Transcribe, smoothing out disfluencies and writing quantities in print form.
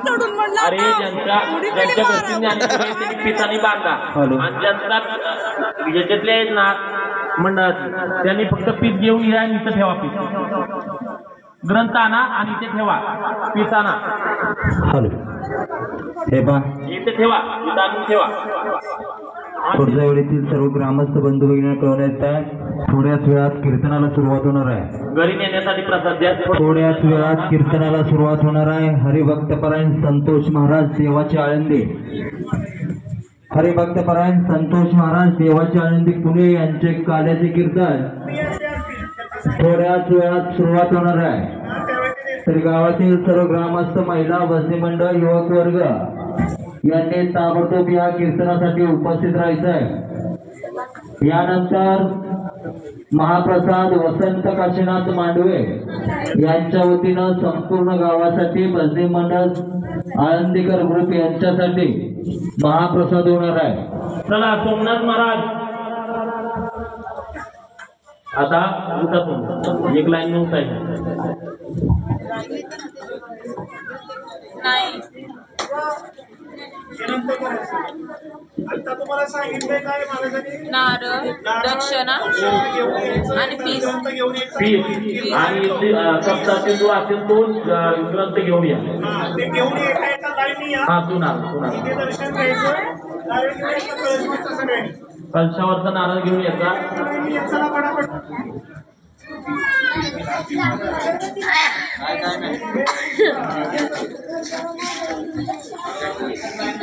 चढून म्हणला अरे ज्यांच्या घरची ज्ञानेश्वरी आहे त्यांनी पितानी बांधा आणि ज्यांचा याच्यातले आहेत ना मंडळात त्यांनी फक्त पीठ घेऊन या आणि इथं ठेवा पीठ ग्रंथ आणा आणि इथे ठेवा पीठ आणा हॅलो हे पा इथे ठेवा पीठ आणून ठेवा पुढच्या वेळेतील सर्व ग्रामस्थ बंधू भगिनी कळवण्यात आहे थोड्याच वेळात कीर्तनाला सुरुवात होणार आहे घरी नेण्यासाठी प्रसाद द्या थोड्याच वेळात कीर्तनाला सुरुवात होणार आहे हरिभक्तपरायण संतोष महाराज देवाचे आळंदी हरिभक्तपरायण संतोष महाराज देवाचे आळंदी पुणे यांचे काल्याचे कीर्तन थोड्याच वेळात सुरुवात होणार आहे तर गावातील सर्व ग्रामस्थ महिला भजनी मंडळ युवक वर्ग यांनी ताबडतोब या कीर्तनासाठी उपस्थित राहायचं आहे। यानंतर महाप्रसाद वसंत काशीनाथ मांडवे यांच्या वतीनं संपूर्ण गावासाठी भजनी मंडळ आळंदीकर ग्रुप यांच्यासाठी महाप्रसाद होणार आहे। चला सोमनाथ महाराज आता उठा एक लाईन उठायची आता तुम्हाला सांगितलंय काय महाराजांनी नारळ दक्षिणा आणि पीस पीठ आणि सप्ताह जो असेल तो ग्रंथ घेऊन या ते घेऊन एका लाईनी या हा तू इथे दर्शन घ्यायचं सगळे कलशावरचा नारळ घेऊन येता चला पटापट